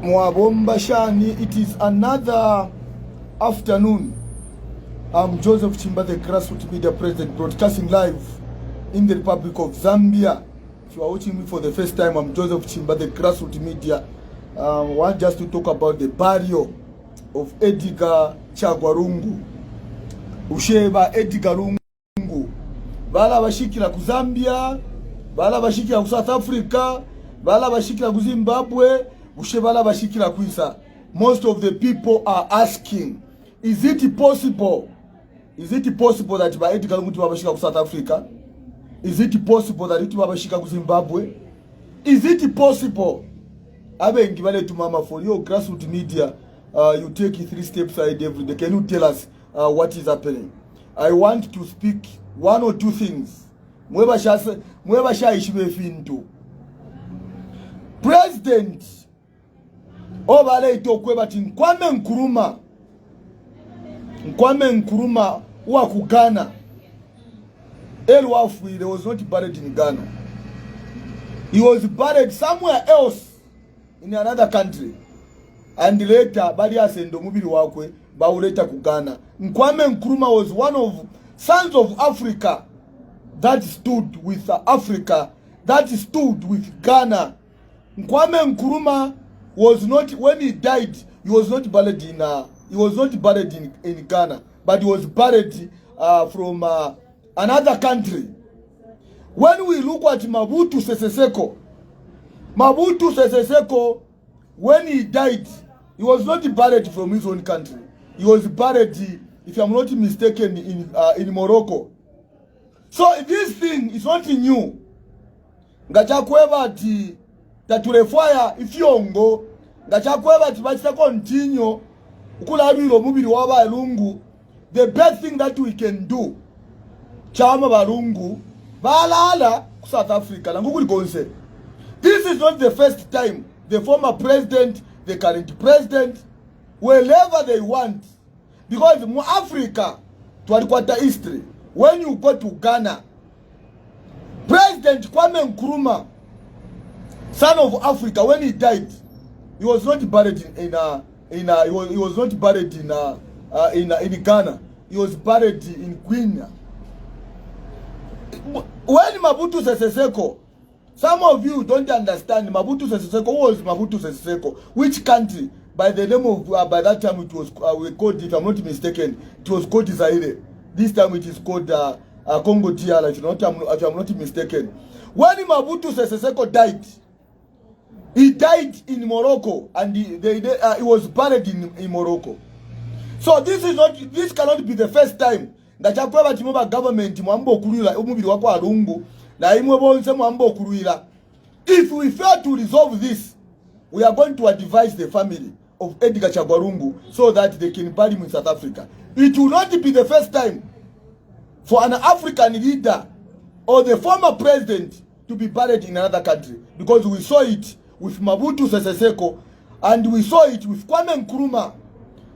Mwabomba Shani, it is another afternoon. I'm Joseph Chimba, the grassroots media president, broadcasting live in the Republic of Zambia. If you are watching me for the first time, I'm Joseph Chimba, the grassroots media. I want just to talk about the burial of Edgar Chagwarungu. Usheba Edgar Lungu. Bala bashikira ku Zambia, bala bashikira ku South Africa, bala bashikira ku Zimbabwe, ushebala bashikira ku Isa. Most of the people are asking, is it possible? Is it possible that by Edgar Lungu bashikira ku South Africa? Is it possible that it bashikira ku Zimbabwe? Is it possible? Abengi bale to mama for your grassroots media. You take 3 steps ahead every day. Can you tell us what is happening? I want to speak 1 or 2 things. Mweba sha ishime finto. President obale itokwe bati Nkwame Nkrumah wa ku Ghana. Elwafwile was not buried in Ghana. He was buried somewhere else in another country. And later bali asendo mubiri wakwe bawuleta ku Ghana. Nkwame Nkrumah was one of sons of Africa that stood with Africa, that stood with Ghana. Nkwame Nkrumah was not, when he died, he was not buried in Ghana, but he was buried from another country. When we look at Mobutu Sese Seko, when he died, he was not buried from his own country. He was buried, if I'm not mistaken, in Morocco. So this thing is not new. Ngachakweva ati taturefaya ifyongo. Ngachakweva ati bachita continue ukulabiro mubiri waba lungu. The best thing that we can do, chama balungu balala ku South Africa. Langukuli konse. This is not the first time the former president, the current president, wherever they want, because in Africa, twalikwata history. When you go to Ghana, President Kwame Nkrumah, son of Africa, when he died, he was not buried in Ghana. He was buried in Guinea. When Mobutu Sese Seko, some of you don't understand Mobutu Sese Seko. Who was Mobutu Sese Seko? Which country? By the name of by that time it was we called, if I'm not mistaken, it was called Zaire. This time it is called Congo DR, if I'm not mistaken. When Mobutu Sese Seko died, he died in Morocco, and he was buried in Morocco. So this cannot be the first time that Chakweba Timoba government mwambo kulila umubiri wako arungu na imwe bonse mwambo kulila. If we fail to resolve this, we are going to advise the family of Edgar Chagwarungu so that they can bury him in South Africa. It will not be the first time for an African leader or the former president to be buried in another country, because we saw it with Mobutu Sese Seko and we saw it with Kwame Nkrumah.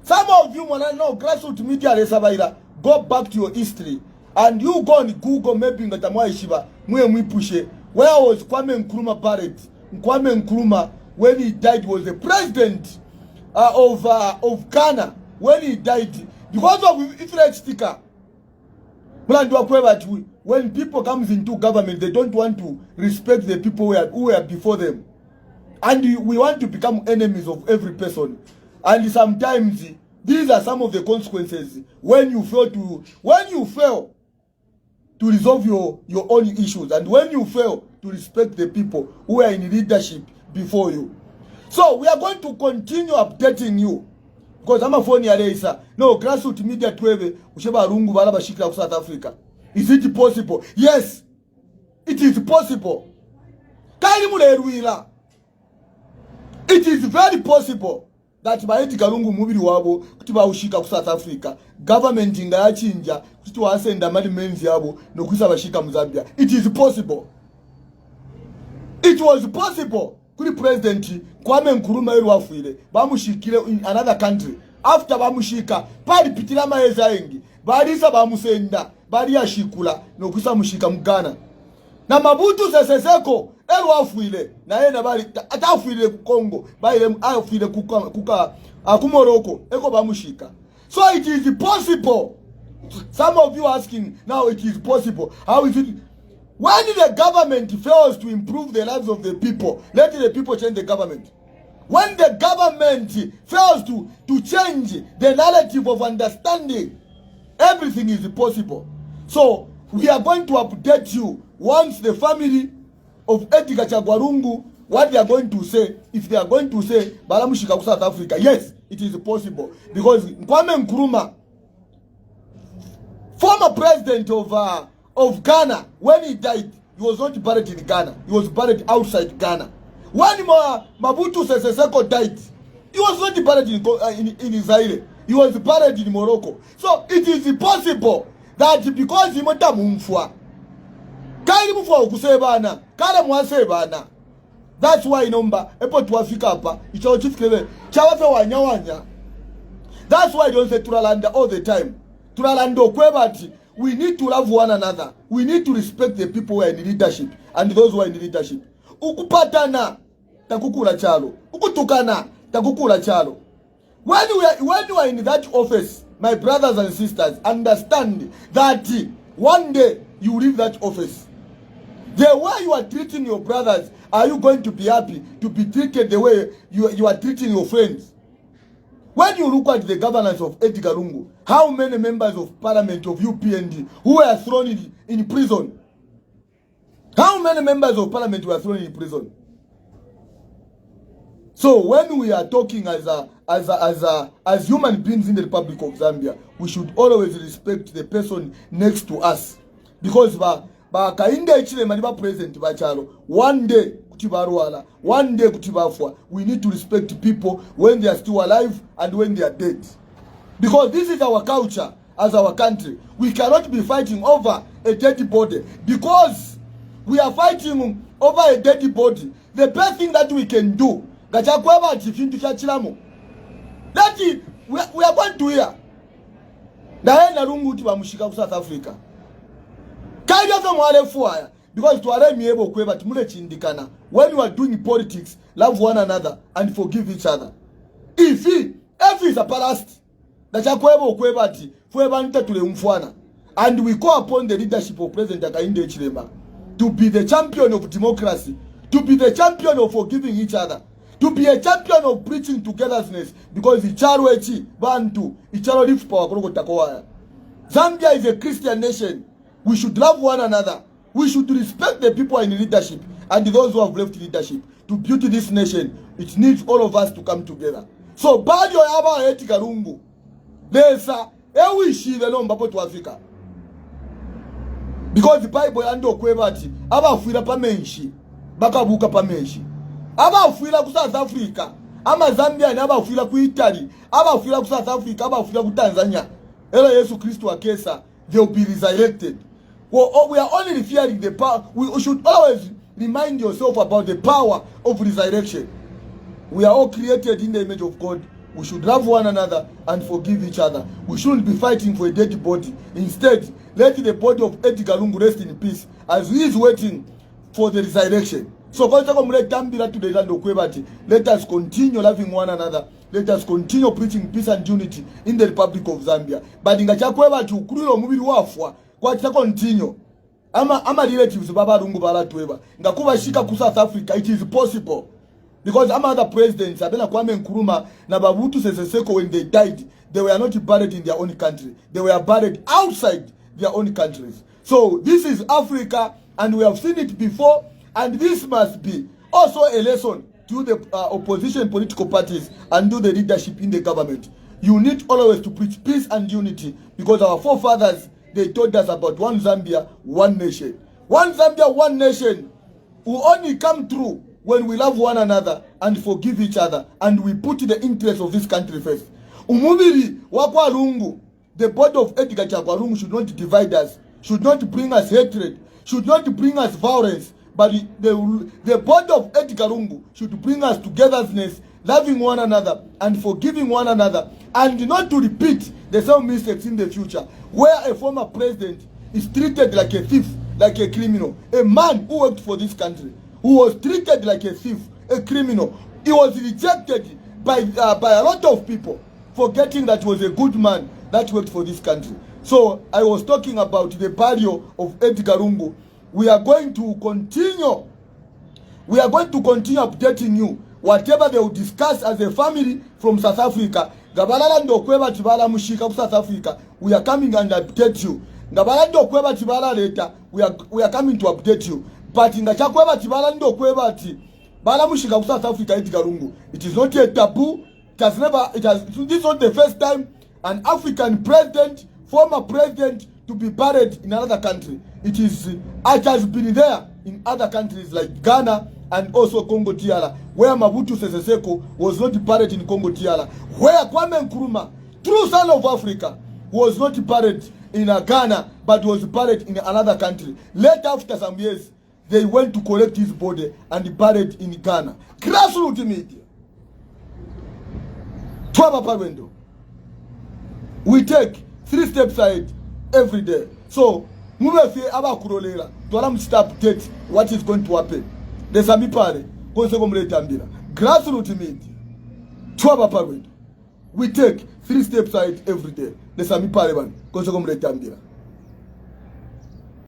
Some of you wanna know grassroots media resabaira. Go back to your history and you go on Google, maybe ngatamwa ishiba mwe mwipushe. Where was Kwame Nkrumah buried? Kwame Nkrumah, when he died, was the president of Ghana. When he died, because of Israel sticker. When people comes into government, they don't want to respect the people who were before them, and we want to become enemies of every person. And sometimes these are some of the consequences when you fail to resolve your own issues, and when you fail to respect the people who are in leadership before you. So we are going to continue updating you, because I'm a phone here. No, grassroots media tweve usheba rungu bala bashikira ku South Africa. Is it possible? Yes, it is possible. Kali muleruila. It is very possible that by Edgar Lungu mubiri wabo kutiba ushika ku South Africa. Government inga yachinja kuti wasenda mali menzi yabo nokuisa bashika mu Zambia. It is possible. It was possible. Kuri president Kwame Nkrumah elwafwile bamushikire in another country. After bamushika pali pitira maeza engi balisa bamusenda bali yashikula nokuisa mushika mu Ghana. Na Mobutu Sese Seko elu afuile na yena bali atafuile ku Congo baile afuile ku Morocco eko bamushika. So it is possible. Some of you asking now, it is possible. How is it? When the government fails to improve the lives of the people, let the people change the government. When the government fails to change the narrative of understanding, everything is possible. So we are going to update you once the family of Edgar Chagwarungu, what they are going to say. If they are going to say Balamushika South Africa, yes, it is possible. Because Kwame Nkrumah, former president of Ghana, when he died, he was not buried in Ghana. He was buried outside Ghana. When Mobutu Sese Seko died, he was not buried in Israel. He was buried in Morocco. So it is possible that because he mota mumfwa, kali mumfwa ukusebana, kala mwasebana. That's why number epo tuwafika hapa, icho chifikele, chawafe wanya. That's why don't say turalanda all the time. Turalando kwebati. We need to love one another. We need to respect the people who are in leadership and those who are in leadership. Ukupatana takukula chalo. Ukutukana takukula chalo. When you are in that office, my brothers and sisters, understand that one day you leave that office. The way you are treating your brothers, are you going to be happy to be treated the way you are treating your friends? When you look at the governance of Edgar Lungu, how many members of parliament of UPND who were thrown in prison? How many members of parliament were thrown in prison? So when we are talking as human beings in the Republic of Zambia, we should always respect the person next to us. Because president one day one day we need to respect people when they are still alive and when they are dead. Because this is our culture as our country. We cannot be fighting over a dead body. Because we are fighting over a dead body, the best thing that we can do, that we are going to hear South Africa. Because to allow me able to when you are doing politics, love one another and forgive each other. If is a past, and we call upon the leadership of President Hakainde Hichilema to be the champion of democracy, to be the champion of forgiving each other, to be a champion of preaching togetherness, because Zambia is a Christian nation. We should love one another. We should respect the people in leadership and those who have left leadership. To build this nation, it needs all of us to come together. So, Badio Yaba Edgar Lungu, there's a wishi the number to Africa. Because the Bible ando kwebati, aba fuila pamenshi, bakabuka pamenshi. Aba fuila ku South Africa, ama Zambia ni aba fuila ku Italy, aba fuila ku South Africa, aba fuila ku Tanzania. Ela Yesu Kristo akesa, they will be resurrected. Well, we are only fearing the power. We should always remind yourself about the power of resurrection. We are all created in the image of God. We should love one another and forgive each other. We shouldn't be fighting for a dead body. Instead, let the body of Edgar Lungu rest in peace as he is waiting for the resurrection. So, let us continue loving one another. Let us continue preaching peace and unity in the Republic of Zambia. But in kwa continue ama relatives baba rungu balatweba ngakuba shika ku South Africa, it is possible. Because other presidents abena Kwame Nkrumah na Mobutu Sese Seko, when they died, they were not buried in their own country, they were buried outside their own countries. So this is Africa, and we have seen it before, and this must be also a lesson to the opposition political parties and to the leadership in the government. You need always to preach peace and unity, because our forefathers, they told us about one Zambia, one nation. One Zambia, one nation will only come through when we love one another and forgive each other, and we put the interest of this country first. Umubiri wakwa lungu, the body of Edgar Chagwarungu should not divide us, should not bring us hatred, should not bring us violence, but the body of Edgar Lungu should bring us togetherness, loving one another and forgiving one another, and not to repeat the same mistakes in the future, where a former president is treated like a thief, like a criminal, a man who worked for this country. who was treated like a thief, a criminal. He was rejected by a lot of people, forgetting that he was a good man that worked for this country. So I was talking about the burial of Edgar Lungu. We are going to continue. We are going to continue updating you. Whatever they will discuss as a family from South Africa. Gabalala ndokweba tibala mushika South Africa. We are coming and update you. Gabalala ndokweba tibala later. We are coming to update you. But in the chakweba tibala ndokweba ti bala mushika South Africa Edgar Lungu. It is not a taboo. This is not the first time an African president, former president, to be buried in another country. It has been there in other countries like Ghana and also Congo DR, where Mobutu Sese Seko was not buried in Congo DR, where Kwame Nkrumah, true son of Africa, was not buried in Ghana, but was buried in another country. Later, after some years, they went to collect his body and buried in Ghana. Grassroots media. We take 3 steps ahead every day. So, mumefi aba kurolera. Tuala mstop date what is going to happen. Desami pare. Konseko mletambira. Grassroots media. Tuaba pare. We take 3 steps ahead every day. Desami pare ban. Konseko mletambira.